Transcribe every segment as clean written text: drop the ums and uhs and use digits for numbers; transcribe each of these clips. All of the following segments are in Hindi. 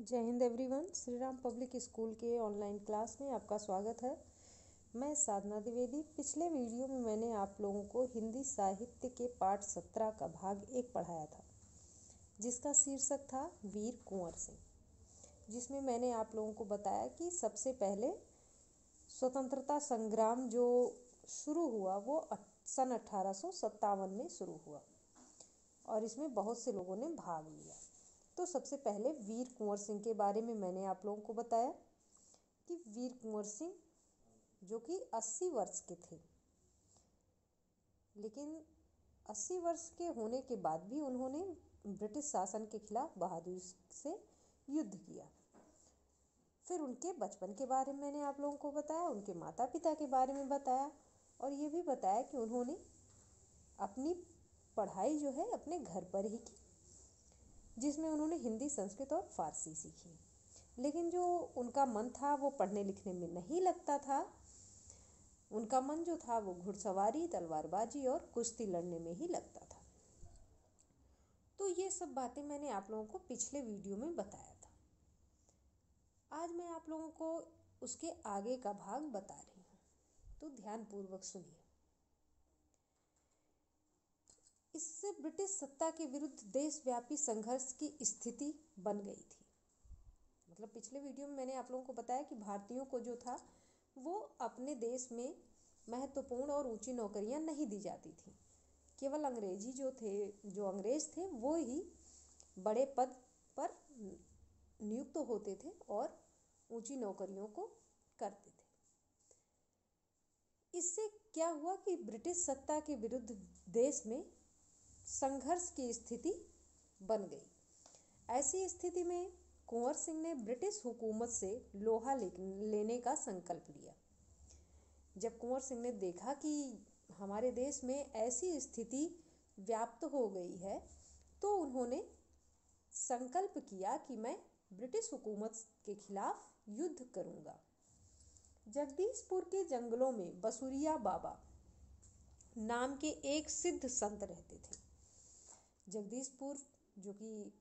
जय Hind everyone. Shri Ram public school के ऑनलाइन क्लास में आपका स्वागत है। मैं साधना द्विवेदी। पिछले वीडियो में मैंने आप लोगों को हिंदी साहित्य के पाठ 17 का भाग 1 पढ़ाया था, जिसका शीर्षक था वीर कुंवर सिंह, जिसमें मैंने आप लोगों को बताया कि सबसे पहले स्वतंत्रता संग्राम जो शुरू हुआ वो सन 1857 में शुरू हुआ और इसमें बहुत से लोगों ने भाग लिया। तो सबसे पहले वीर कुंवर सिंह के बारे में मैंने आप लोगों को बताया कि वीर कुंवर सिंह जो कि 80 वर्ष के थे, लेकिन 80 वर्ष के होने के बाद भी उन्होंने ब्रिटिश शासन के खिलाफ बहादुरी से युद्ध किया। फिर उनके बचपन के बारे में मैंने आप लोगों को बताया, उनके माता पिता के बारे में बताया और ये भी बताया कि उन्होंने अपनी पढ़ाई जो है अपने घर पर ही की, जिसमें उन्होंने हिंदी, संस्कृत और फारसी सीखी। लेकिन जो उनका मन था वो पढ़ने लिखने में नहीं लगता था। उनका मन जो था वो घुड़सवारी, तलवारबाजी और कुश्ती लड़ने में ही लगता था। तो ये सब बातें मैंने आप लोगों को पिछले वीडियो में बताया था। आज मैं आप लोगों को उसके आगे का भाग बता रही हूँ, तो ध्यानपूर्वक सुनिए। इससे ब्रिटिश सत्ता के विरुद्ध देशव्यापी संघर्ष की स्थिति बन गई थी। मतलब पिछले वीडियो में मैंने आप लोगों को बताया कि भारतीयों को जो था वो अपने देश में महत्वपूर्ण और ऊंची नौकरियां नहीं दी जाती थी। केवल अंग्रेजी जो अंग्रेज थे वो ही बड़े पद पर नियुक्त होते थे और ऊंची नौकरियों को करते थे। इससे क्या हुआ कि ब्रिटिश सत्ता के विरुद्ध देश में संघर्ष की स्थिति बन गई। ऐसी स्थिति में कुंवर सिंह ने ब्रिटिश हुकूमत से लोहा लेने का संकल्प लिया। जब कुंवर सिंह ने देखा कि हमारे देश में ऐसी स्थिति व्याप्त हो गई है, तो उन्होंने संकल्प किया कि मैं ब्रिटिश हुकूमत के खिलाफ युद्ध करूंगा। जगदीशपुर के जंगलों में बसुरिया बाबा नाम के एक सिद्ध संत रहते थे। जगदीशपुर जो कि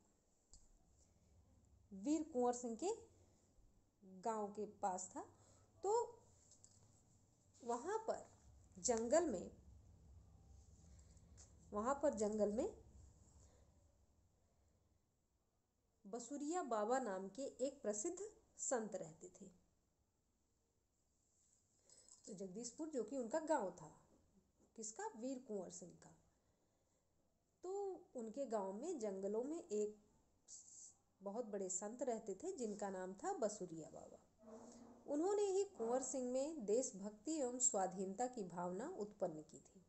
वीर कुंवर सिंह के गांव के पास था, तो वहां पर जंगल में बसुरिया बाबा नाम के एक प्रसिद्ध संत रहते थे। तो जगदीशपुर जो कि उनका गांव था, किसका? वीर कुंवर सिंह का। तो उनके गांव में जंगलों में एक बहुत बड़े संत रहते थे जिनका नाम था बसुरिया बाबा। उन्होंने ही कुंवर सिंह में देशभक्ति एवं स्वाधीनता की भावना उत्पन्न की थी।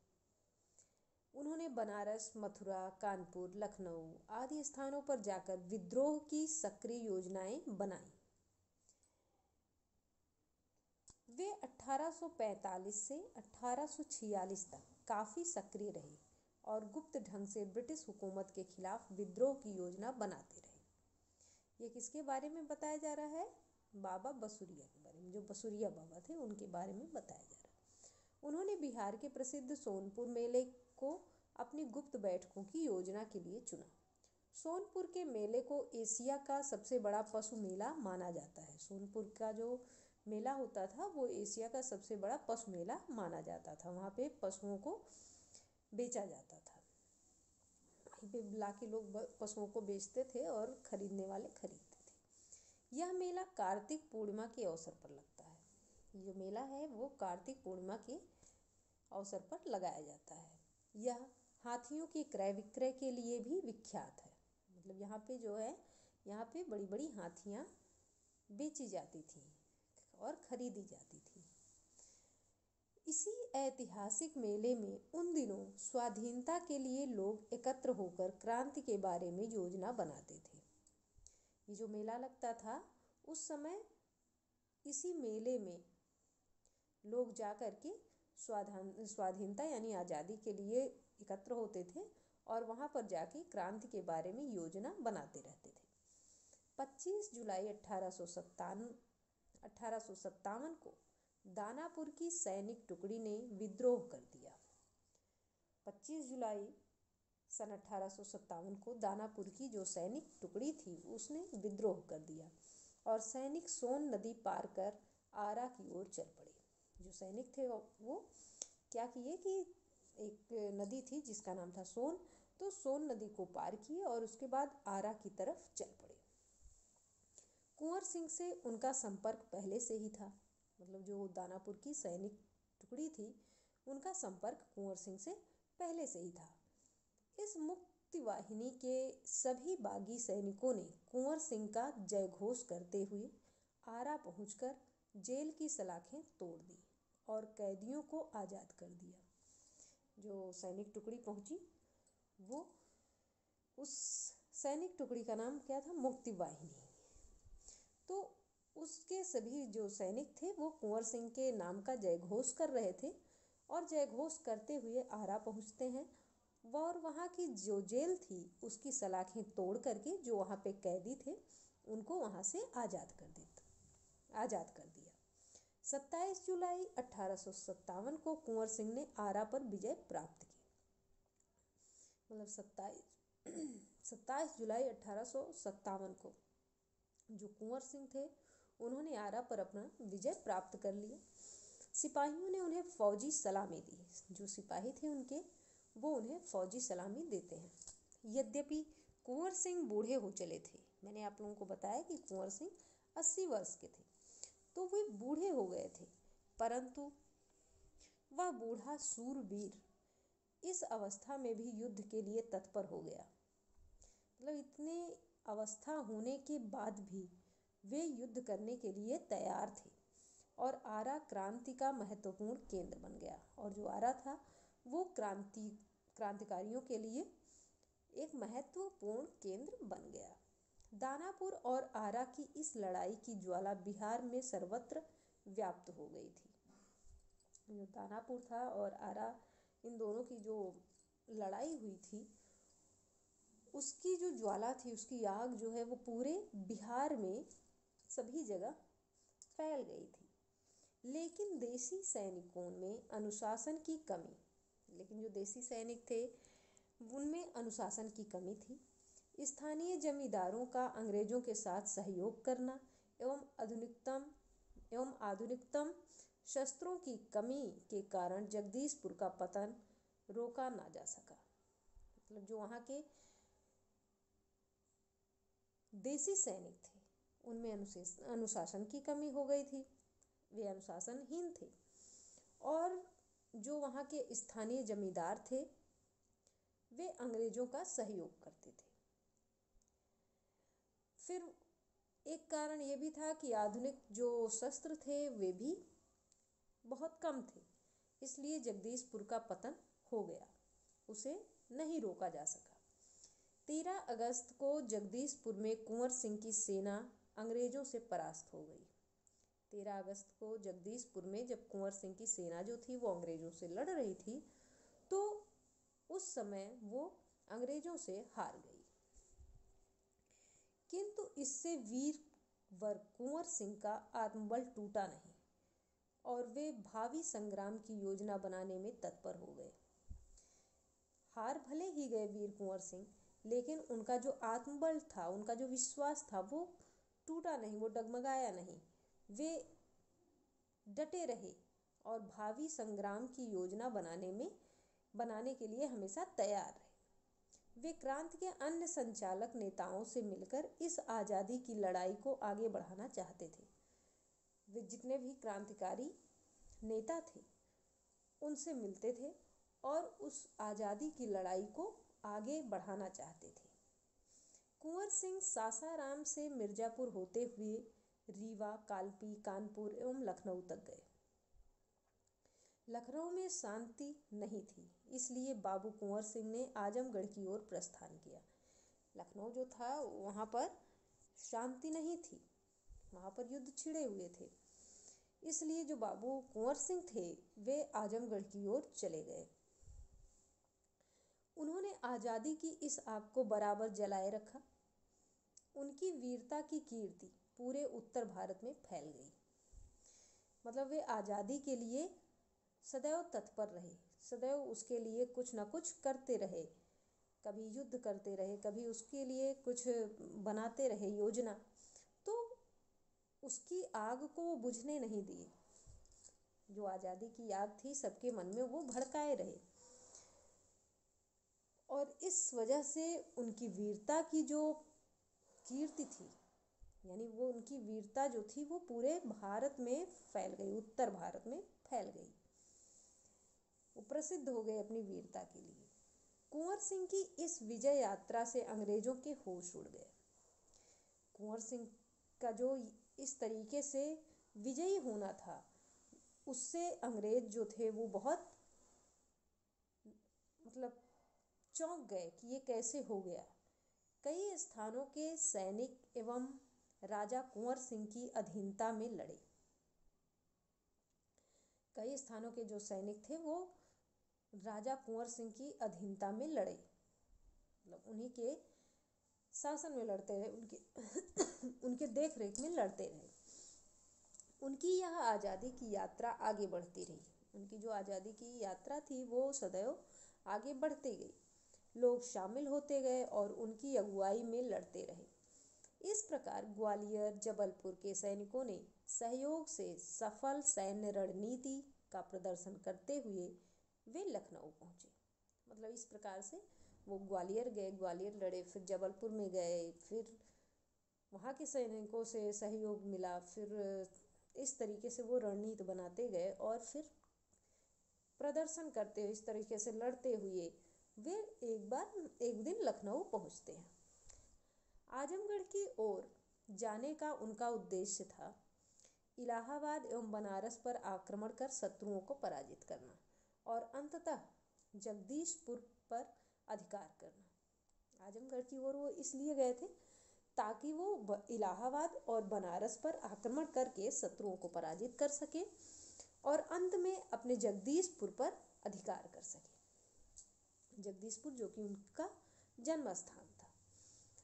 उन्होंने बनारस, मथुरा, कानपुर, लखनऊ आदि स्थानों पर जाकर विद्रोह की सक्रिय योजनाएं बनाई। वे 1845 से 1846 तक काफी सक्रिय रहे और गुप्त ढंग से ब्रिटिश हुकूमत के खिलाफ विद्रोह की योजना बनाते रहे। ये किसके बारे में बताया जा रहा है? बाबा बसुरिया के बारे में। जो बसुरिया बाबा थे उनके बारे में बताया जा रहा है। उन्होंने बिहार के प्रसिद्ध सोनपुर मेले को अपनी गुप्त बैठकों की योजना के लिए चुना। सोनपुर के मेले को एशिया का सबसे बड़ा पशु मेला माना जाता है। सोनपुर का जो मेला होता था वो एशिया का सबसे बड़ा पशु मेला माना जाता था। वहाँ पे पशुओं को बेचा जाता था। वहीं पे बुला के लोग पशुओं को बेचते थे और खरीदने वाले खरीदते थे। यह मेला कार्तिक पूर्णिमा के अवसर पर लगता है। जो मेला है वो कार्तिक पूर्णिमा के अवसर पर लगाया जाता है। यह हाथियों के क्रय विक्रय के लिए भी विख्यात है। मतलब यहाँ पे जो है, यहाँ पे बड़ी बड़ी हाथियाँ बेची जाती थी और खरीदी जाती थी। इसी ऐतिहासिक मेले में उन दिनों स्वाधीनता के लिए लोग एकत्र होकर क्रांति के बारे में योजना बनाते थे। ये जो मेला लगता था उस समय इसी मेले में लोग जाकर के स्वाधीनता यानी आज़ादी के लिए एकत्र होते थे और वहाँ पर जाके क्रांति के बारे में योजना बनाते रहते थे। 25 जुलाई 1857 को दानापुर की सैनिक टुकड़ी ने विद्रोह कर दिया। 25 जुलाई सन 1857 को दानापुर की जो सैनिक टुकड़ी थी उसने विद्रोह कर दिया और सैनिक सोन नदी पार कर आरा की ओर चल पड़े। जो सैनिक थे वो क्या किए कि एक नदी थी जिसका नाम था सोन, तो सोन नदी को पार किए और उसके बाद आरा की तरफ चल पड़े। कुंवर सिंह से उनका संपर्क पहले से ही था, मतलब जो दानापुर की सैनिक टुकड़ी थी उनका संपर्क कुंवर सिंह से पहले से ही था। इस मुक्ति वाहिनी के सभी बागी सैनिकों ने कुंवर सिंह का जयघोष करते हुए आरा पहुंचकर जेल की सलाखें तोड़ दी और कैदियों को आज़ाद कर दिया। जो सैनिक टुकड़ी पहुंची वो उस सैनिक टुकड़ी का नाम क्या था? मुक्ति वाहिनी। तो उसके सभी जो सैनिक थे वो कुंवर सिंह के नाम का जयघोष कर रहे थे और जयघोष करते हुए आरा पहुंचते हैं और वहाँ की जो जेल थी उसकी सलाखें तोड़ करके जो वहाँ पे कैदी थे उनको वहाँ से आज़ाद कर दिया। 27 जुलाई 1857 को कुंवर सिंह ने आरा पर विजय प्राप्त की। मतलब 27 जुलाई 1857 को जो कुंवर सिंह थे उन्होंने आरा पर अपना विजय प्राप्त कर लिया। सिपाहियों ने उन्हें फौजी सलामी दी। जो सिपाही थे उनके वो उन्हें फौजी सलामी देते हैं। यद्यपि कुंवर सिंह बूढ़े हो चले थे, मैंने आप लोगों को बताया कि कुंवर सिंह 80 वर्ष के थे, तो वे बूढ़े हो गए थे, परंतु वह बूढ़ा सूरवीर इस अवस्था में भी युद्ध के लिए तत्पर हो गया। मतलब इतने अवस्था होने के बाद भी वे युद्ध करने के लिए तैयार थे और आरा क्रांति का महत्वपूर्ण केंद्र बन गया। और जो आरा था वो क्रांतिकारियों के लिए एक महत्वपूर्ण केंद्र बन गया। दानापुर और आरा की इस लड़ाई की ज्वाला बिहार में सर्वत्र व्याप्त हो गई थी। जो दानापुर था और आरा, इन दोनों की जो लड़ाई हुई थी उसकी जो ज्वाला थी, उसकी आग जो है वो पूरे बिहार में सभी जगह फैल गई थी। लेकिन देसी सैनिकों में अनुशासन की कमी, लेकिन जो देसी सैनिक थे उनमें अनुशासन की कमी थी। स्थानीय जमींदारों का अंग्रेजों के साथ सहयोग करना एवं आधुनिकतम शस्त्रों की कमी के कारण जगदीशपुर का पतन रोका ना जा सका। मतलब जो वहाँ के देसी सैनिक थे उनमें अनुशासन की कमी हो गई थी, वे अनुशासनहीन थे। और जो वहाँ के स्थानीय जमींदार थे वे अंग्रेजों का सहयोग करते थे। फिर एक कारण ये भी था कि आधुनिक जो शस्त्र थे वे भी बहुत कम थे, इसलिए जगदीशपुर का पतन हो गया, उसे नहीं रोका जा सका। 13 अगस्त को जगदीशपुर में कुंवर सिंह की सेना अंग्रेजों से परास्त हो गई। 13 अगस्त को जगदीशपुर में जब कुंवर सिंह की सेना जो थी वो अंग्रेजों से लड़ रही थी तो उस समय वो अंग्रेजों से हार गई। किंतु इससे वीरवर कुंवर सिंह का आत्मबल टूटा नहीं और वे भावी संग्राम की योजना बनाने में तत्पर हो गए। हार भले ही गए वीर कुंवर सिंह, लेकिन उनका जो आत्मबल था, उनका जो विश्वास था वो टूटा नहीं, वो डगमगाया नहीं। वे डटे रहे और भावी संग्राम की योजना बनाने के लिए हमेशा तैयार रहे। वे क्रांति के अन्य संचालक नेताओं से मिलकर इस आज़ादी की लड़ाई को आगे बढ़ाना चाहते थे। वे जितने भी क्रांतिकारी नेता थे उनसे मिलते थे और उस आज़ादी की लड़ाई को आगे बढ़ाना चाहते थे। कुंवर सिंह सासाराम से मिर्ज़ापुर होते हुए रीवा, कालपी, कानपुर एवं लखनऊ तक गए। लखनऊ में शांति नहीं थी, इसलिए बाबू कुंवर सिंह ने आजमगढ़ की ओर प्रस्थान किया। लखनऊ जो था वहाँ पर शांति नहीं थी, वहाँ पर युद्ध छिड़े हुए थे, इसलिए जो बाबू कुंवर सिंह थे वे आजमगढ़ की ओर चले गए। उन्होंने आज़ादी की इस आग को बराबर जलाए रखा। उनकी वीरता की कीर्ति पूरे उत्तर भारत में फैल गई। मतलब वे आज़ादी के लिए सदैव तत्पर रहे, सदैव उसके लिए कुछ न कुछ करते रहे। कभी युद्ध करते रहे, कभी उसके लिए कुछ बनाते रहे योजना, तो उसकी आग को वो बुझने नहीं दिए। जो आज़ादी की आग थी सबके मन में, वो भड़काए रहे। और इस वजह से उनकी वीरता की जो कीर्ति थी, यानी वो उनकी वीरता जो थी वो पूरे भारत में फैल गई, उत्तर भारत में फैल गई। वो प्रसिद्ध हो गए अपनी वीरता के लिए। कुंवर सिंह की इस विजय यात्रा से अंग्रेजों के होश उड़ गए। कुंवर सिंह का जो इस तरीके से विजयी होना था, उससे अंग्रेज जो थे वो बहुत मतलब चौंक गए कि ये कैसे हो गया। कई स्थानों के सैनिक एवं राजा कुंवर सिंह की अधीनता में लड़े। कई स्थानों के जो सैनिक थे वो राजा कुंवर सिंह की अधीनता में लड़े, मतलब उन्हीं के शासन में लड़ते रहे, उनके देख रेख में लड़ते रहे। उनकी यह आज़ादी की यात्रा आगे बढ़ती रही। उनकी जो आज़ादी की यात्रा थी वो सदैव आगे बढ़ती गई। लोग शामिल होते गए और उनकी अगुवाई में लड़ते रहे। इस प्रकार ग्वालियर जबलपुर के सैनिकों ने सहयोग से सफल सैन्य रणनीति का प्रदर्शन करते हुए वे लखनऊ पहुँचे। मतलब इस प्रकार से वो ग्वालियर गए, ग्वालियर लड़े, फिर जबलपुर में गए, फिर वहाँ के सैनिकों से सहयोग मिला, फिर इस तरीके से वो रणनीति बनाते गए और फिर प्रदर्शन करते हुए, इस तरीके से लड़ते हुए वे एक दिन लखनऊ पहुँचते हैं। आजमगढ़ की ओर जाने का उनका उद्देश्य था इलाहाबाद एवं बनारस पर आक्रमण कर शत्रुओं को पराजित करना और अंततः जगदीशपुर पर अधिकार करना। आजमगढ़ की ओर वो इसलिए गए थे ताकि वो इलाहाबाद और बनारस पर आक्रमण करके शत्रुओं को पराजित कर सके और अंत में अपने जगदीशपुर पर अधिकार कर सके। जगदीशपुर जो कि उनका जन्म स्थान था।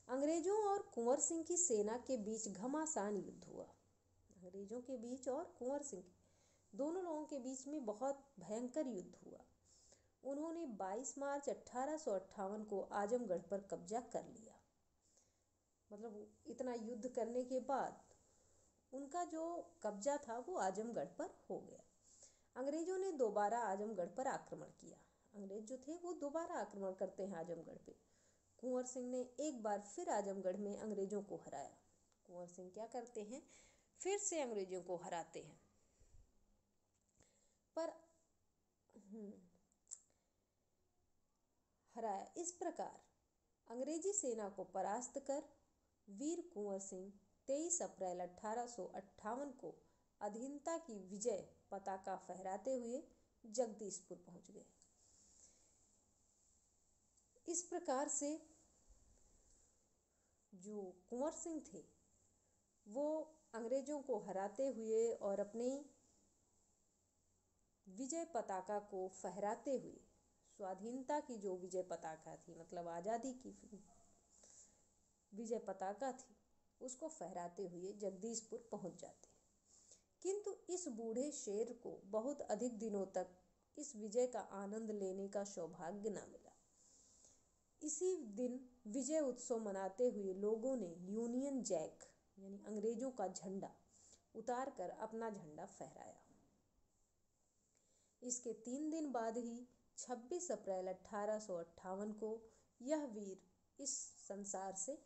अंग्रेजों और कुंवर सिंह की सेना के बीच घमासान युद्ध हुआ। अंग्रेजों के बीच और कुंवर सिंह, दोनों लोगों के बीच में बहुत भयंकर युद्ध हुआ। उन्होंने 22 मार्च 1858 को आजमगढ़ पर कब्जा कर लिया। मतलब इतना युद्ध करने के बाद उनका जो कब्जा था वो आजमगढ़ पर हो गया। अंग्रेजों ने दोबारा आजमगढ़ पर आक्रमण किया। अंग्रेज जो थे वो दोबारा आक्रमण करते हैं आजमगढ़ पे। कुंवर सिंह ने एक बार फिर आजमगढ़ में अंग्रेजों को हराया। कुंवर सिंह क्या करते हैं, फिर से अंग्रेजों को हराते हैं। पर हराया। इस प्रकार अंग्रेजी सेना को परास्त कर वीर कुंवर सिंह 23 अप्रैल 1858 को अधीनता की विजय पताका फहराते हुए जगदीशपुर पहुंच गए। इस प्रकार से जो कुंवर सिंह थे वो अंग्रेजों को हराते हुए और अपनी विजय पताका को फहराते हुए, स्वाधीनता की जो विजय पताका थी, मतलब आज़ादी की विजय पताका थी, उसको फहराते हुए जगदीशपुर पहुंच जाते। किंतु इस बूढ़े शेर को बहुत अधिक दिनों तक इस विजय का आनंद लेने का सौभाग्य न मिला। इसी दिन विजय उत्सव मनाते हुए लोगों ने यूनियन जैक यानी अंग्रेजों का झंडा उतार कर अपना झंडा फहराया। इसके 3 दिन बाद ही 26 अप्रैल 1858 को यह वीर इस संसार से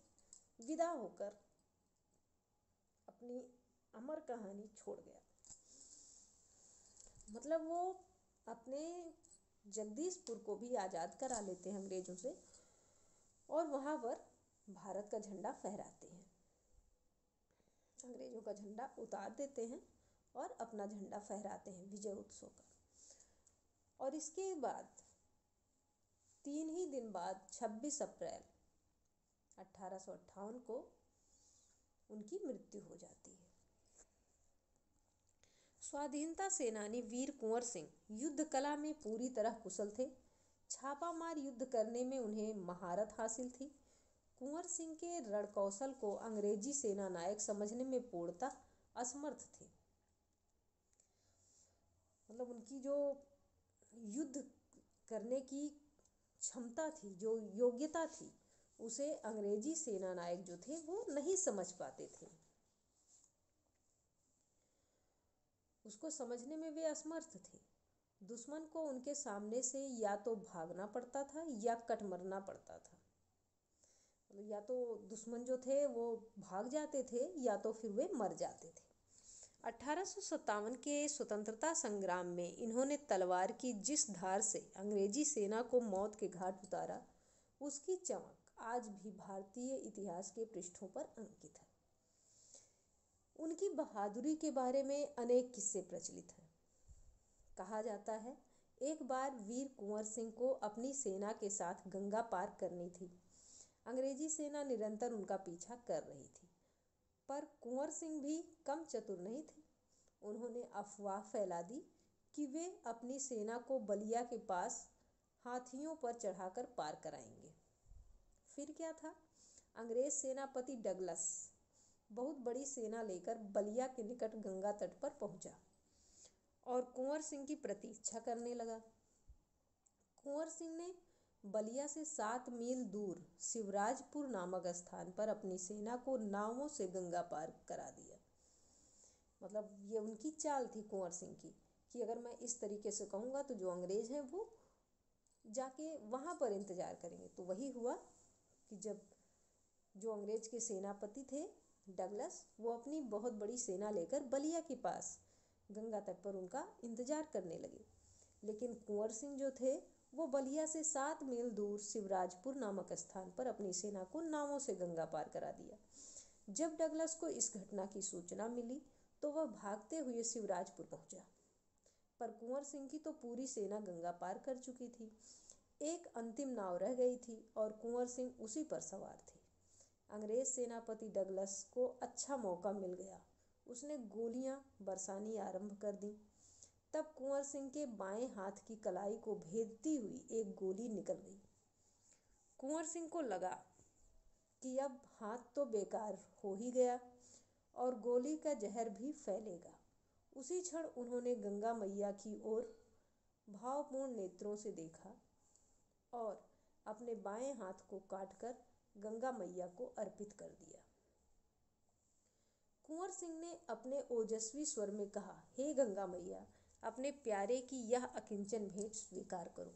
विदा होकर अपनी अमर कहानी छोड़ गया। मतलब वो अपने जगदीशपुर को भी आज़ाद करा लेते हैं अंग्रेजों से और वहाँ पर भारत का झंडा फहराते हैं। अंग्रेजों का झंडा उतार देते हैं और अपना झंडा फहराते हैं विजय उत्सव का। और इसके बाद 3 ही दिन बाद 26 अप्रैल 1858 को उनकी मृत्यु हो जाती है। स्वाधीनता सेनानी वीर कुंवर सिंह युद्ध कला में पूरी तरह कुशल थे। छापामार युद्ध करने में उन्हें महारत हासिल थी। कुंवर सिंह के रणकौशल को अंग्रेजी सेना नायक समझने में पूर्णतः असमर्थ थे। मतलब उनकी जो युद्ध करने की क्षमता थी, जो योग्यता थी, उसे अंग्रेजी सेना नायक जो थे वो नहीं समझ पाते थे। उसको समझने में वे असमर्थ थे। दुश्मन को उनके सामने से या तो भागना पड़ता था या कट मरना पड़ता था। या तो दुश्मन जो थे वो भाग जाते थे या तो फिर वे मर जाते थे। 1857 के स्वतंत्रता संग्राम में इन्होंने तलवार की जिस धार से अंग्रेजी सेना को मौत के घाट उतारा, उसकी चमक आज भी भारतीय इतिहास के पृष्ठों पर अंकित है। उनकी बहादुरी के बारे में अनेक किस्से प्रचलित हैं। कहा जाता है, एक बार वीर कुंवर सिंह को अपनी सेना के साथ गंगा पार करनी थी। अंग्रेजी सेना निरंतर उनका पीछा कर रही थी, पर कुंवर सिंह भी कम चतुर नहीं थे। उन्होंने अफवाह फैला दी कि वे अपनी सेना को बलिया के पास हाथियों पर चढ़ाकर पार कराएंगे। फिर क्या था, अंग्रेज सेनापति डगलस बहुत बड़ी सेना लेकर बलिया के निकट गंगा तट पर पहुंचा और कुंवर सिंह की प्रतीक्षा करने लगा। कुंवर सिंह ने बलिया से 7 मील दूर शिवराजपुर नामक स्थान पर अपनी सेना को नावों से गंगा पार करा दिया। मतलब ये उनकी चाल थी कुंवर सिंह की कि अगर मैं इस तरीके से कहूँगा तो जो अंग्रेज हैं वो जाके वहाँ पर इंतज़ार करेंगे। तो वही हुआ कि जब जो अंग्रेज के सेनापति थे डगलस, वो अपनी बहुत बड़ी सेना लेकर बलिया के पास गंगा तट पर उनका इंतज़ार करने लगे। लेकिन कुंवर सिंह जो थे वो बलिया से 7 मील दूर शिवराजपुर नामक स्थान पर अपनी सेना को नावों से गंगा पार करा दिया। जब डगलस को इस घटना की सूचना मिली तो वह भागते हुए शिवराजपुर पहुंचा, पर कुंवर सिंह की तो पूरी सेना गंगा पार कर चुकी थी। एक अंतिम नाव रह गई थी और कुंवर सिंह उसी पर सवार थे। अंग्रेज सेनापति डगलस को अच्छा मौका मिल गया। उसने गोलियां बरसानी आरंभ कर दी। तब कुंवर सिंह के बाएं हाथ की कलाई को भेदती हुई एक गोली निकल गई। कुंवर सिंह को लगा कि अब हाथ तो बेकार हो ही गया और गोली का जहर भी फैलेगा। उसी क्षण उन्होंने गंगा मैया की ओर भावपूर्ण नेत्रों से देखा और अपने बाएं हाथ को काटकर गंगा मैया को अर्पित कर दिया। कुंवर सिंह ने अपने ओजस्वी स्वर में कहा, हे गंगा मैया, अपने प्यारे की यह अकिंचन भेंट स्वीकार करो।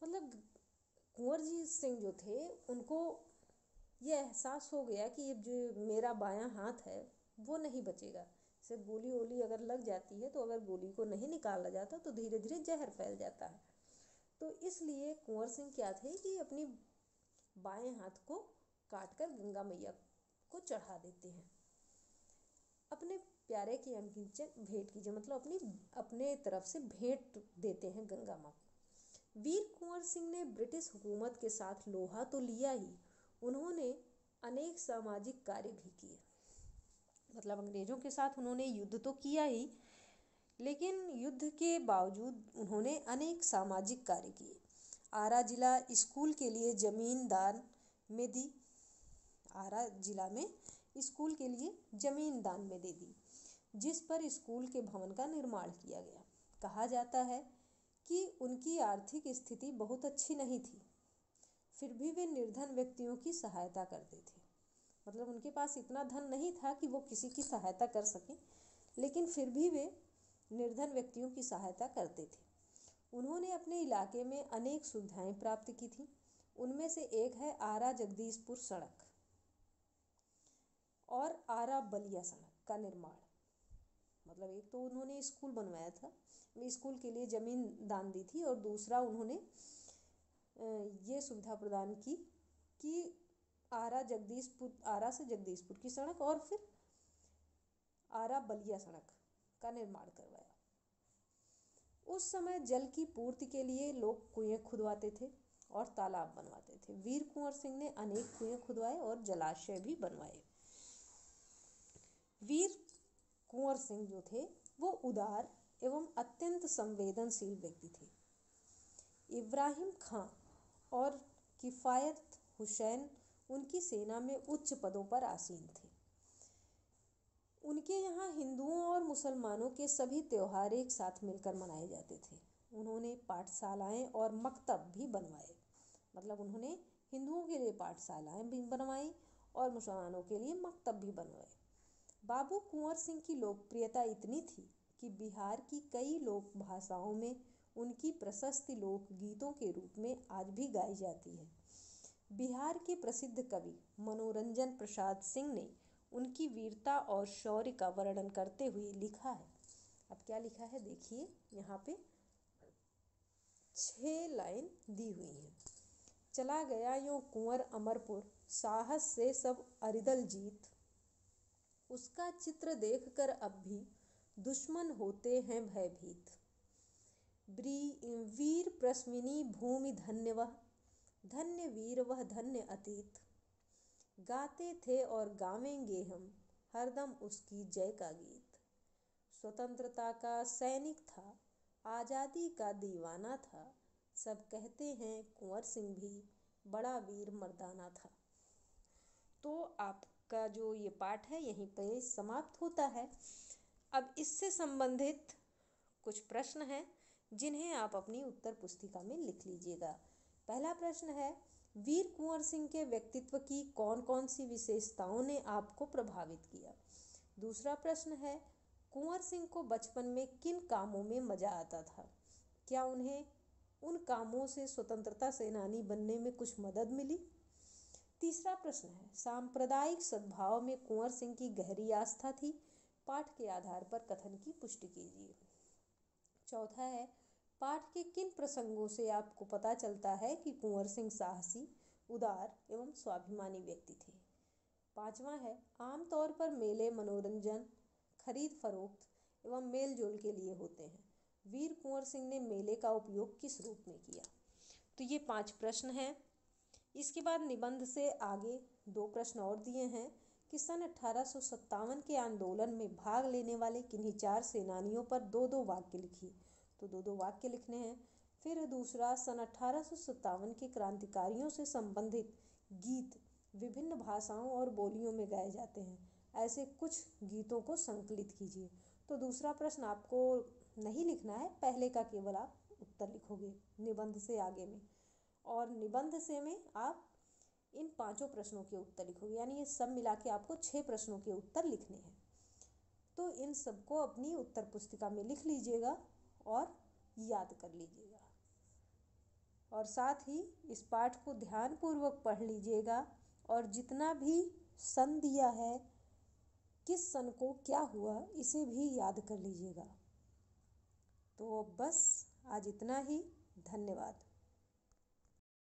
मतलब कुंवर जी सिंह जो थे उनको ये एहसास हो गया कि ये जो मेरा बायां हाथ है वो नहीं बचेगा। से गोली वोली अगर लग जाती है तो अगर गोली को नहीं निकाला जाता तो धीरे धीरे जहर फैल जाता है। तो इसलिए कुंवर सिंह क्या थे कि अपनी बाएं हाथ को काटकर गंगा मैया को चढ़ा देते हैं। अपने प्यारे की अनकिंचन भेंट कीजिए, मतलब अपने तरफ से भेंट देते हैं गंगा माँ। वीर कुंवर सिंह ने ब्रिटिश हुकूमत के साथ लोहा तो लिया ही, उन्होंने अनेक सामाजिक कार्य भी किए। मतलब अंग्रेजों के साथ उन्होंने युद्ध तो किया ही, लेकिन युद्ध के बावजूद उन्होंने अनेक सामाजिक कार्य किए। आरा जिला स्कूल के लिए ज़मीन दान में दी। आरा जिला में स्कूल के लिए ज़मीन दान में दे दी, जिस पर स्कूल के भवन का निर्माण किया गया। कहा जाता है कि उनकी आर्थिक स्थिति बहुत अच्छी नहीं थी, फिर भी वे निर्धन व्यक्तियों की सहायता करते थे। मतलब उनके पास इतना धन नहीं था कि वो किसी की सहायता कर सकें, लेकिन फिर भी वे निर्धन व्यक्तियों की सहायता करते थे। उन्होंने अपने इलाके में अनेक सुविधाएं प्राप्त की थी। उनमें से एक है आरा जगदीशपुर सड़क और आरा बलिया सड़क का निर्माण। मतलब एक तो उन्होंने स्कूल बनवाया था, स्कूल के लिए ज़मीन दान दी थी, और दूसरा उन्होंने ये सुविधा प्रदान की कि आरा से जगदीशपुर की सड़क और फिर आरा बलिया सड़क का निर्माण करवाया। उस समय जल की पूर्ति के लिए लोग कुएं खुदवाते थे और तालाब बनवाते थे। वीर कुंवर सिंह ने अनेक कुएं खुदवाए और जलाशय भी बनवाए। वीर कुंवर सिंह जो थे वो उदार एवं अत्यंत संवेदनशील व्यक्ति थे। इब्राहिम खां और किफ़ायत हुसैन उनकी सेना में उच्च पदों पर आसीन थे। उनके यहाँ हिंदुओं और मुसलमानों के सभी त्यौहार एक साथ मिलकर मनाए जाते थे। उन्होंने पाठशालाएं और मकतब भी बनवाए। मतलब उन्होंने हिंदुओं के लिए पाठशालाएं भी बनवाई और मुसलमानों के लिए मकतब भी बनवाए। बाबू कुंवर सिंह की लोकप्रियता इतनी थी कि बिहार की कई लोक भाषाओं में उनकी प्रशस्ति लोकगीतों के रूप में आज भी गाई जाती है। बिहार के प्रसिद्ध कवि मनोरंजन प्रसाद सिंह ने उनकी वीरता और शौर्य का वर्णन करते हुए लिखा है। अब क्या लिखा है देखिए, यहाँ पे 6 लाइन दी हुई हैं। चला गया यूं कुंवर अमरपुर, साहस से सब अरिदल जीत, उसका चित्र देखकर अब भी दुश्मन होते हैं भयभीत। वीर प्रश्मिनी भूमि धन्य वह, धन्य वीर वह धन्य अतीत, गाते थे और गावेंगे हम हरदम उसकी जय का गीत। स्वतंत्रता का सैनिक था, आज़ादी का दीवाना था, सब कहते हैं कुंवर सिंह भी बड़ा वीर मर्दाना था। तो आपका जो ये पाठ है यहीं पे समाप्त होता है। अब इससे संबंधित कुछ प्रश्न हैं जिन्हें आप अपनी उत्तर पुस्तिका में लिख लीजिएगा। पहला प्रश्न है, वीर कुंवर सिंह के व्यक्तित्व की कौन कौन सी विशेषताओं ने आपको प्रभावित किया। दूसरा प्रश्न है, कुंवर सिंह को बचपन में किन कामों में मजा आता था, क्या उन्हें उन कामों से स्वतंत्रता सेनानी बनने में कुछ मदद मिली। तीसरा प्रश्न है, सांप्रदायिक सद्भाव में कुंवर सिंह की गहरी आस्था थी, पाठ के आधार पर कथन की पुष्टि कीजिए। चौथा है, पाठ के किन प्रसंगों से आपको पता चलता है कि कुंवर सिंह साहसी, उदार एवं स्वाभिमानी व्यक्ति थे। पांचवा है, आमतौर पर मेले मनोरंजन, खरीद फरोख्त एवं मेल जोल के लिए होते हैं, वीर कुंवर सिंह ने मेले का उपयोग किस रूप में किया। तो ये 5 प्रश्न हैं। इसके बाद निबंध से आगे 2 प्रश्न और दिए हैं कि सन 1857 के आंदोलन में भाग लेने वाले किन्हीं 4 सेनानियों पर 2-2 वाक्य लिखिए। तो 2-2 वाक्य लिखने हैं। फिर दूसरा, सन 1857 के क्रांतिकारियों से संबंधित गीत विभिन्न भाषाओं और बोलियों में गाए जाते हैं, ऐसे कुछ गीतों को संकलित कीजिए। तो दूसरा प्रश्न आपको नहीं लिखना है, पहले का केवल आप उत्तर लिखोगे निबंध से आगे में, और निबंध से में आप इन 5 प्रश्नों के उत्तर लिखोगे, यानी ये सब मिला के आपको 6 प्रश्नों के उत्तर लिखने हैं। तो इन सबको अपनी उत्तर पुस्तिका में लिख लीजिएगा और याद कर लीजिएगा, और साथ ही इस पाठ को ध्यानपूर्वक पढ़ लीजिएगा, और जितना भी सन दिया है, किस सन को क्या हुआ, इसे भी याद कर लीजिएगा। तो बस आज इतना ही। धन्यवाद।